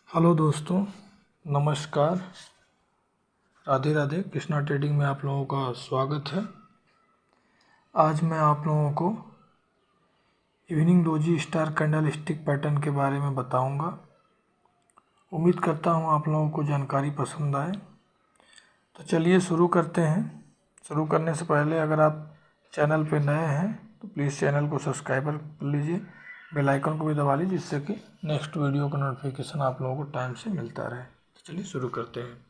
Hello दोस्तों, नमस्कार। Radhe Radhe. Krishna trading में आप लोगों का स्वागत है। आज मैं आप लोगों को evening doji star candle stick pattern के बारे में बताऊंगा। उम्मीद करता हूं आप लोगों को जानकारी पसंद आए। तो चलिए शुरू करते हैं। शुरू करने से पहले अगर आप चैनल पे नए हैं तो प्लीज़ चैनल को सब्सक्राइब कर लीजिए, बेल आइकन को भी दबा लीजिए, जिससे कि नेक्स्ट वीडियो का नोटिफिकेशन आप लोगों को टाइम से मिलता रहे। तो चलिए शुरू करते हैं।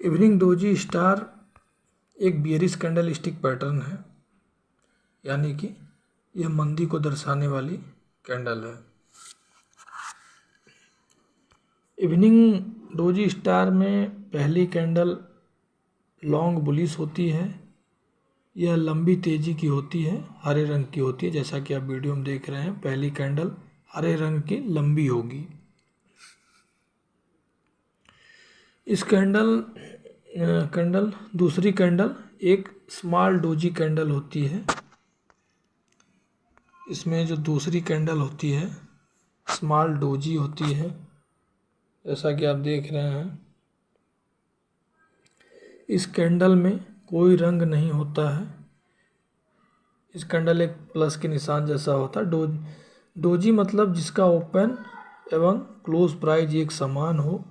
इवनिंग डोजी स्टार एक बियरिश कैंडल स्टिक पैटर्न है, यानी कि यह मंदी को दर्शाने वाली कैंडल है। इवनिंग डोजी स्टार में पहली कैंडल लॉन्ग बुलिश होती है। यह लंबी तेजी की होती है, हरे रंग की होती है। जैसा कि आप वीडियो में देख रहे हैं, पहली कैंडल हरे रंग की लंबी होगी। इस कैंडल दूसरी कैंडल एक स्मॉल डोजी कैंडल होती है। इसमें जो दूसरी कैंडल होती है स्मॉल डोजी होती है, जैसा कि आप देख रहे हैं। इस कैंडल में कोई रंग नहीं होता है। इस कैंडल एक प्लस के निशान जैसा होता है। डोजी मतलब जिसका ओपन एवं क्लोज प्राइस एक समान हो।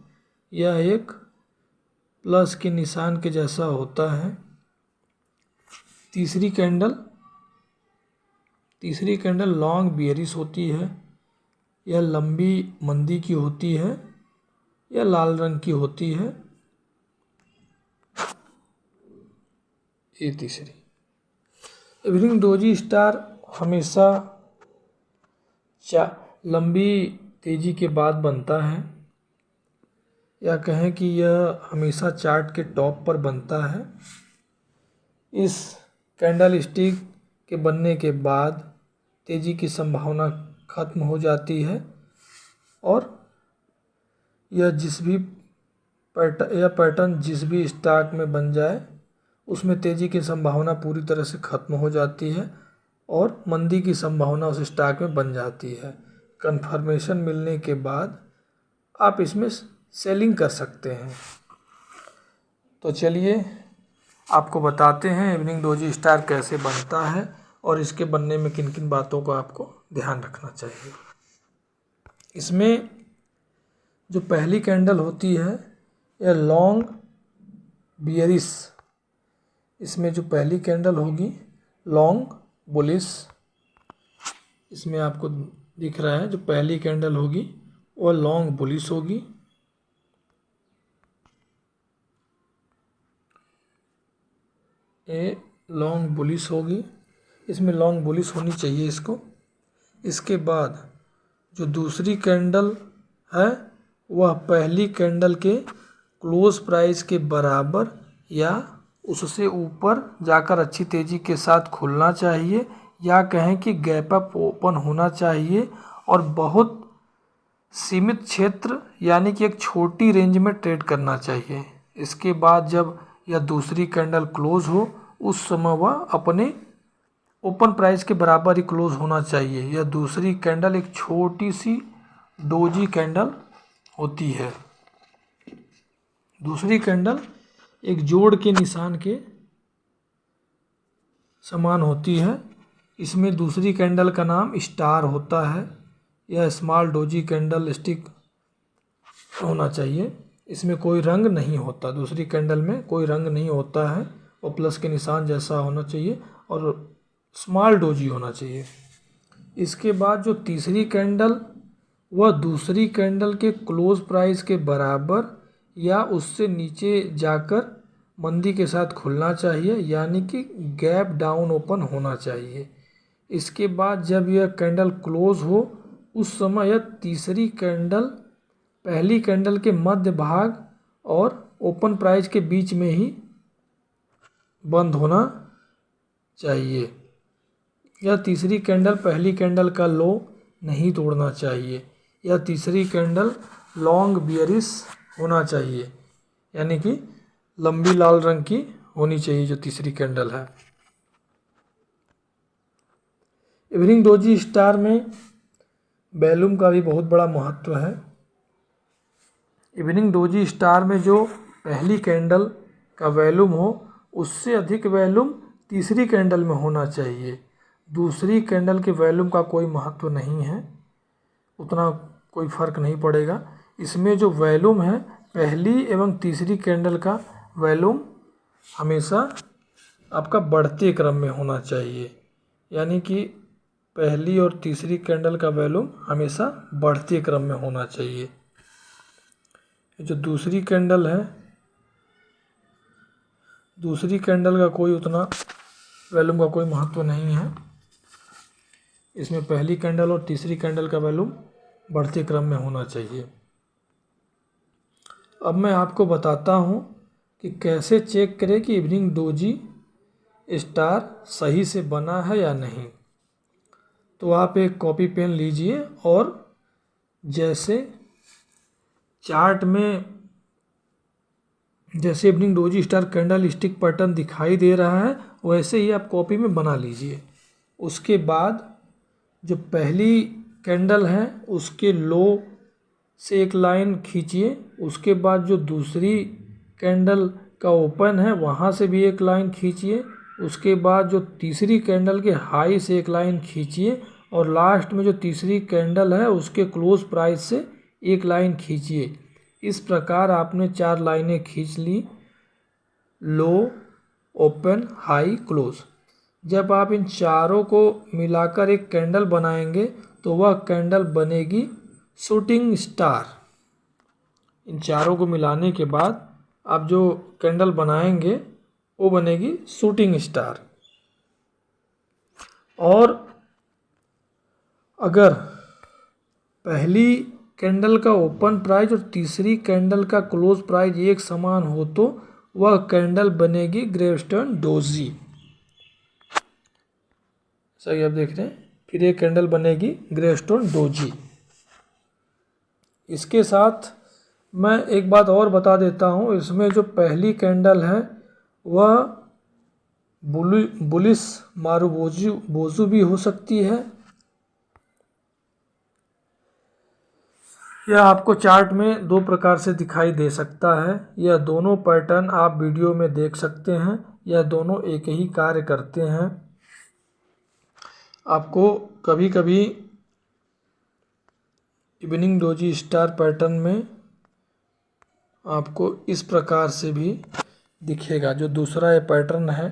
यह एक प्लस के निशान के जैसा होता है। तीसरी कैंडल लॉन्ग बियरिश होती है। यह लंबी मंदी की होती है। यह लाल रंग की होती है। ये तीसरी। इवनिंग डोजी स्टार हमेशा लंबी तेजी के बाद बनता है, या कहें कि यह हमेशा चार्ट के टॉप पर बनता है। इस कैंडल स्टिक के बनने के बाद तेजी की संभावना खत्म हो जाती है और यह पैटर्न जिस भी स्टॉक में बन जाए उसमें तेजी की संभावना पूरी तरह से खत्म हो जाती है और मंदी की संभावना उस स्टॉक में बन जाती है। कंफर्मेशन मिलने के बाद आप इसमें सेलिंग कर सकते हैं। तो चलिए आपको बताते हैं इवनिंग डोजी स्टार कैसे बनता है और इसके बनने में किन किन बातों का आपको ध्यान रखना चाहिए। इसमें जो पहली कैंडल होती है यह लॉन्ग बियरिश। इसमें जो पहली कैंडल होगी लॉन्ग बुलिश, इसमें आपको दिख रहा है जो पहली कैंडल होगी वह लॉन्ग बुलिश होगी। ये लॉन्ग बुलिश होगी, इसमें लॉन्ग बुलिश होनी चाहिए इसको। इसके बाद जो दूसरी कैंडल है वह पहली कैंडल के क्लोज प्राइस के बराबर या उससे ऊपर जाकर अच्छी तेज़ी के साथ खुलना चाहिए, या कहें कि गैप अप ओपन होना चाहिए और बहुत सीमित क्षेत्र यानी कि एक छोटी रेंज में ट्रेड करना चाहिए। इसके बाद जब यह दूसरी कैंडल क्लोज हो उस समय वह अपने ओपन प्राइस के बराबर ही क्लोज होना चाहिए। यह दूसरी कैंडल एक छोटी सी डोजी कैंडल होती है। दूसरी कैंडल एक जोड़ के निशान के समान होती है। इसमें दूसरी कैंडल का नाम स्टार होता है। यह स्मॉल डोजी कैंडल स्टिक होना चाहिए। इसमें कोई रंग नहीं होता, दूसरी कैंडल में कोई रंग नहीं होता है। वो प्लस के निशान जैसा होना चाहिए और स्मॉल डोजी होना चाहिए। इसके बाद जो तीसरी कैंडल वह दूसरी कैंडल के क्लोज प्राइस के बराबर या उससे नीचे जाकर मंदी के साथ खुलना चाहिए, यानी कि गैप डाउन ओपन होना चाहिए। इसके बाद जब यह कैंडल क्लोज हो उस समय यह तीसरी कैंडल पहली कैंडल के मध्य भाग और ओपन प्राइस के बीच में ही बंद होना चाहिए। यह तीसरी कैंडल पहली कैंडल का लो नहीं तोड़ना चाहिए। यह तीसरी कैंडल लॉन्ग बियरिश होना चाहिए, यानी कि लंबी लाल रंग की होनी चाहिए जो तीसरी कैंडल है। इवनिंग डोजी स्टार में वॉल्यूम का भी बहुत बड़ा महत्व है। इवनिंग डोजी स्टार में जो पहली कैंडल का वॉल्यूम हो उससे अधिक वॉल्यूम तीसरी कैंडल में होना चाहिए। दूसरी कैंडल के वॉल्यूम का कोई महत्व नहीं है, उतना कोई फ़र्क नहीं पड़ेगा। इसमें जो वॉल्यूम है पहली एवं तीसरी कैंडल का वॉल्यूम हमेशा आपका बढ़ते क्रम में होना चाहिए, यानी कि पहली और तीसरी कैंडल का वॉल्यूम हमेशा बढ़ते क्रम में होना चाहिए। जो दूसरी कैंडल है, दूसरी कैंडल का कोई उतना वॉल्यूम का कोई महत्व नहीं है। इसमें पहली कैंडल और तीसरी कैंडल का वॉल्यूम बढ़ते क्रम में होना चाहिए। अब मैं आपको बताता हूँ कि कैसे चेक करें कि इवनिंग डोजी स्टार सही से बना है या नहीं। तो आप एक कॉपी पेन लीजिए और जैसे चार्ट में जैसे evening doji star candle stick pattern दिखाई दे रहा है वैसे ही आप कॉपी में बना लीजिए। उसके बाद जो पहली कैंडल है उसके लो से एक लाइन खींचिए। उसके बाद जो दूसरी कैंडल का ओपन है वहाँ से भी एक लाइन खींचिए। उसके बाद जो तीसरी कैंडल के हाई से एक लाइन खींचिए और लास्ट में जो तीसरी कैंडल है उसके क्लोज प्राइस से एक लाइन खींचिए। इस प्रकार आपने 4 लाइनें खींच ली, लो, ओपन, हाई, क्लोज। जब आप इन चारों को मिलाकर एक कैंडल बनाएंगे तो वह कैंडल बनेगी शूटिंग स्टार। इन चारों को मिलाने के बाद आप जो कैंडल बनाएंगे वो बनेगी शूटिंग स्टार। और अगर पहली कैंडल का ओपन प्राइस और तीसरी कैंडल का क्लोज प्राइस एक समान हो तो वह कैंडल बनेगी ग्रेवस्टोन डोजी। सही आप देख रहे हैं। फिर एक कैंडल बनेगी ग्रेवस्टोन डोजी। इसके साथ मैं एक बात और बता देता हूँ, इसमें जो पहली कैंडल है वह बुलिश मारुबोजू भी हो सकती है। यह आपको चार्ट में 2 प्रकार से दिखाई दे सकता है। यह दोनों पैटर्न आप वीडियो में देख सकते हैं। यह दोनों एक ही कार्य करते हैं। आपको कभी कभी इवनिंग डोजी स्टार पैटर्न में आपको इस प्रकार से भी दिखेगा। जो दूसरा ये पैटर्न है,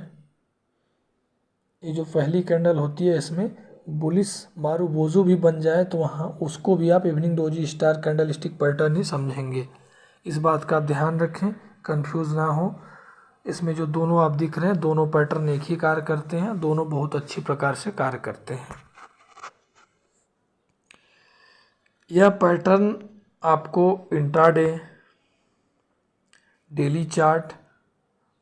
ये जो पहली कैंडल होती है इसमें बुलिश मारुबोजू भी बन जाए तो वहाँ उसको भी आप evening doji star candle stick pattern ही समझेंगे। इस बात का आप ध्यान रखें, कंफ्यूज ना हो। इसमें जो दोनों आप दिख रहे हैं दोनों पैटर्न एक ही कार्य करते हैं, दोनों बहुत अच्छी प्रकार से कार्य करते हैं। यह पैटर्न आपको इंट्राडे, डेली चार्ट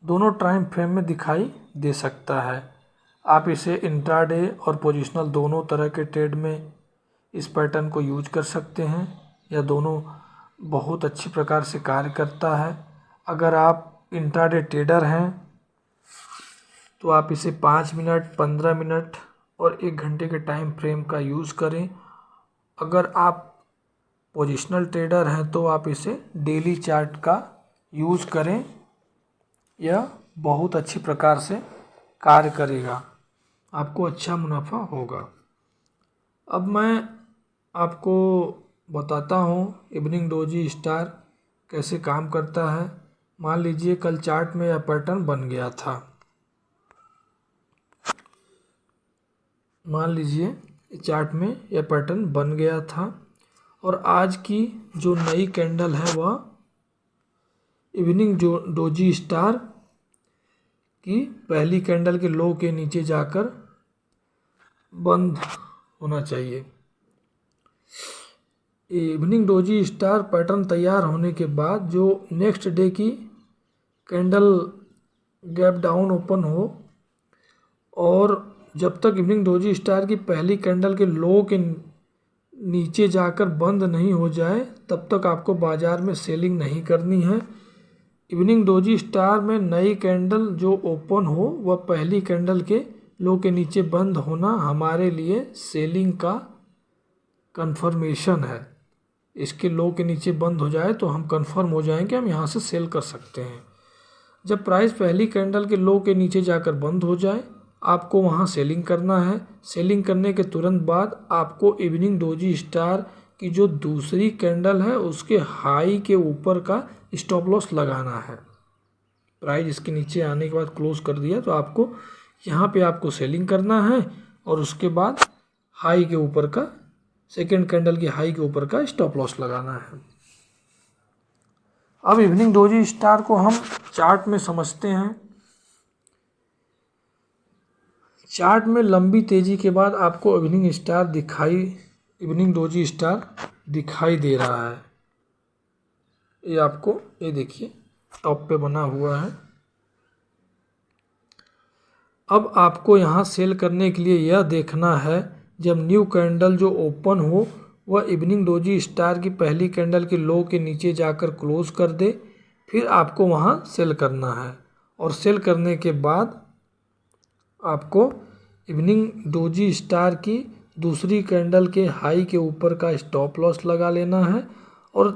दोनों टाइम फ्रेम में दिखाई दे सकता है। आप इसे इंट्राडे और पोजिशनल दोनों तरह के ट्रेड में इस पैटर्न को यूज कर सकते हैं। यह दोनों बहुत अच्छी प्रकार से कार्य करता है। अगर आप इंट्राडे ट्रेडर हैं तो आप इसे 5 मिनट, 15 मिनट और 1 घंटे के टाइम फ्रेम का यूज़ करें। अगर आप पोजिशनल ट्रेडर हैं तो आप इसे डेली चार्ट का यूज़ करें। यह बहुत अच्छी प्रकार से कार्य करेगा, आपको अच्छा मुनाफा होगा। अब मैं आपको बताता हूँ इवनिंग डोजी स्टार कैसे काम करता है। मान लीजिए कल चार्ट में यह पैटर्न बन गया था। मान लीजिए चार्ट में यह पैटर्न बन गया था और आज की जो नई कैंडल है वह इवनिंग डोजी स्टार की पहली कैंडल के लो के नीचे जाकर बंद होना चाहिए। इवनिंग डोजी स्टार पैटर्न तैयार होने के बाद जो नेक्स्ट डे की कैंडल गैप डाउन ओपन हो और जब तक इवनिंग डोजी स्टार की पहली कैंडल के लो के नीचे जाकर बंद नहीं हो जाए तब तक आपको बाज़ार में सेलिंग नहीं करनी है। इवनिंग डोजी स्टार में नई कैंडल जो ओपन हो वह पहली कैंडल के लो के नीचे बंद होना हमारे लिए सेलिंग का कन्फर्मेशन है, इसके लो के नीचे बंद हो जाए तो हम कंफर्म हो जाएंगे, हम यहाँ से सेल कर सकते हैं। जब प्राइस पहली कैंडल के लो के नीचे जाकर बंद हो जाए आपको वहाँ सेलिंग करना है। सेलिंग करने के तुरंत बाद आपको इवनिंग डोजी स्टार की जो दूसरी कैंडल है उसके हाई के ऊपर का स्टॉप लॉस लगाना है। प्राइस इसके नीचे आने के बाद क्लोज कर दिया तो आपको यहाँ पे आपको सेलिंग करना है और उसके बाद हाई के ऊपर का, सेकेंड कैंडल की हाई के ऊपर का स्टॉप लॉस लगाना है। अब इवनिंग डोजी स्टार को हम चार्ट में समझते हैं। चार्ट में लंबी तेजी के बाद आपको इवनिंग डोजी स्टार दिखाई दे रहा है। ये आपको, ये देखिए टॉप पे बना हुआ है। अब आपको यहाँ सेल करने के लिए यह देखना है जब न्यू कैंडल जो ओपन हो वह इवनिंग डोजी स्टार की पहली कैंडल के लो के नीचे जाकर क्लोज कर दे, फिर आपको वहाँ सेल करना है। और सेल करने के बाद आपको इवनिंग डोजी स्टार की दूसरी कैंडल के हाई के ऊपर का स्टॉप लॉस लगा लेना है और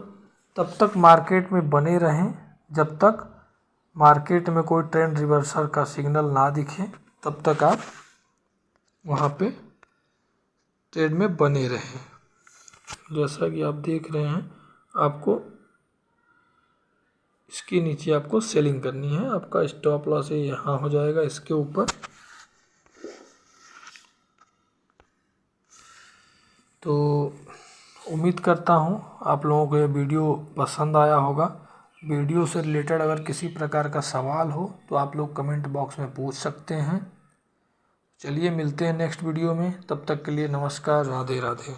तब तक मार्केट में बने रहें जब तक मार्केट में कोई ट्रेंड रिवर्सल का सिग्नल ना दिखे, तब तक आप वहाँ पे ट्रेड में बने रहें। जैसा कि आप देख रहे हैं आपको इसके नीचे आपको सेलिंग करनी है। आपका स्टॉप लॉस यहाँ हो जाएगा इसके ऊपर। तो उम्मीद करता हूँ आप लोगों को ये वीडियो पसंद आया होगा। वीडियो से रिलेटेड अगर किसी प्रकार का सवाल हो तो आप लोग कमेंट बॉक्स में पूछ सकते हैं। चलिए मिलते हैं नेक्स्ट वीडियो में, तब तक के लिए नमस्कार, राधे राधे।